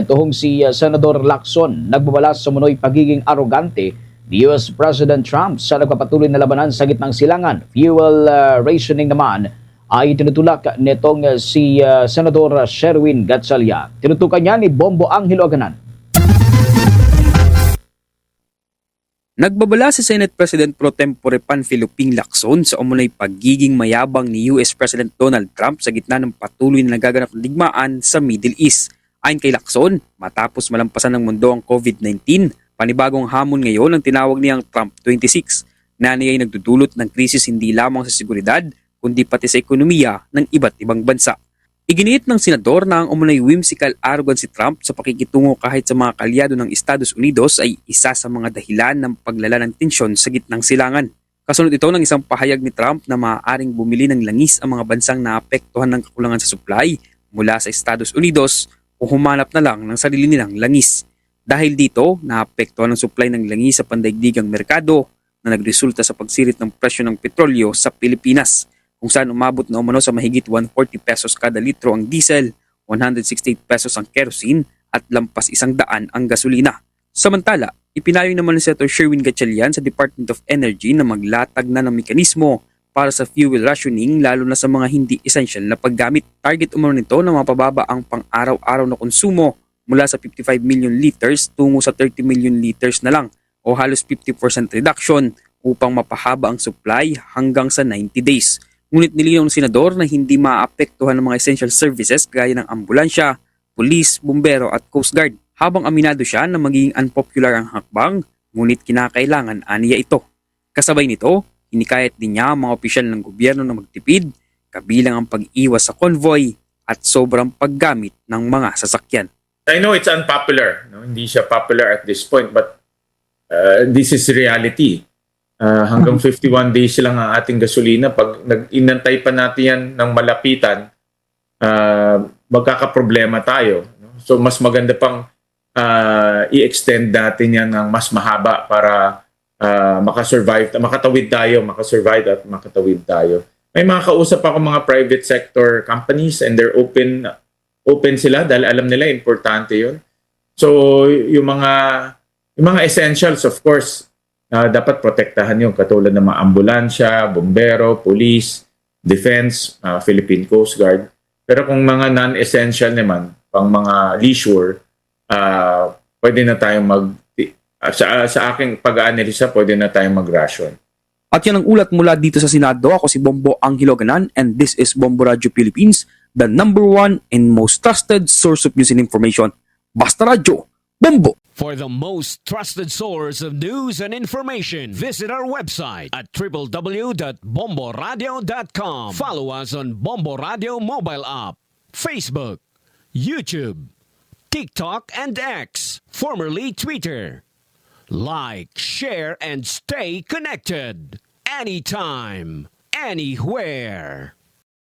Tuhong si Senador Lacson nagbabalas sa munoy pagiging arogante ni US President Trump sa nagpapatuloy na labanan sa gitnang silangan. Fuel rationing naman ay tinutulak nitong si Senador Sherwin Gatchalian. Tinutukan niya ni Bombo Angelo Aganan. Nagbabala si Senate President Pro Tempore Panfilo Ping Lacson sa umunay pagiging mayabang ni US President Donald Trump sa gitna ng patuloy na nagaganap na digmaan sa Middle East. Ayon kay Lacson, matapos malampasan ng mundo ang COVID-19, panibagong hamon ngayon ang tinawag niyang Trump 26 na niya'y nagdudulot ng krisis hindi lamang sa seguridad kundi pati sa ekonomiya ng iba't ibang bansa. Iginiit ng senador na ang umunay whimsical arrogant si Trump sa pakikitungo kahit sa mga kalyado ng Estados Unidos ay isa sa mga dahilan ng paglala ng tensyon sa gitnang silangan. Kasunod ito ng isang pahayag ni Trump na maaaring bumili ng langis ang mga bansang naapektuhan ng kakulangan sa supply mula sa Estados Unidos o humanap na lang ng sarili nilang langis. Dahil dito, naapektuhan ang supply ng langis sa pandaigdigang merkado na nagresulta sa pagsirit ng presyo ng petrolyo sa Pilipinas, kung saan umabot na umano sa mahigit 140 pesos kada litro ang diesel, 168 pesos ang kerosene at lampas 100 ang gasolina. Samantala, ipinayo naman ni Senator Sherwin Gatchalian sa Department of Energy na maglatag na ng mekanismo para sa fuel rationing lalo na sa mga hindi essential na paggamit. Target umano nito na mapababa ang pang-araw-araw na konsumo mula sa 55 million liters tungo sa 30 million liters na lang o halos 50% reduction upang mapahaba ang supply hanggang sa 90 days. Ngunit nilinaw ng senador na hindi maapektuhan ng mga essential services gaya ng ambulansya, pulis, bumbero at Coast Guard. Habang aminado siya na magiging unpopular ang hakbang, ngunit kinakailangan aniya ito. Kasabay nito, hinikayat din niya ang mga opisyal ng gobyerno na magtipid, kabilang ang pag-iwas sa convoy at sobrang paggamit ng mga sasakyan. I know it's unpopular, no? Hindi siya popular at this point, but this is reality. Hanggang 51 days lang ang ating gasolina. Pag inantay pa natin yan ng malapitan, magkakaproblema tayo. No? So mas maganda pang i-extend natin yan ng mas mahaba para makatawid tayo. May mga kausap ako mga private sector companies and they're open sila dahil alam nila importante yun. So yung mga essentials, of course, dapat protektahan yung katulad ng mga ambulansya, bombero, police, defense, Philippine Coast Guard. Pero kung mga non-essential naman, pang mga leisure, pwede na tayong sa aking pag-aanalisa, pwede na tayong mag-ration. At yan ang ulat mula dito sa Senado. Ako si Bombo Angelo Aganan and this is Bombo Radio Philippines, the #1 and most trusted source of news and information. Basta Radio, Bombo! For the most trusted source of news and information, visit our website at www.bomboradio.com. Follow us on Bombo Radio mobile app, Facebook, YouTube, TikTok, and X, formerly Twitter. Like, share, and stay connected. Anytime, anywhere.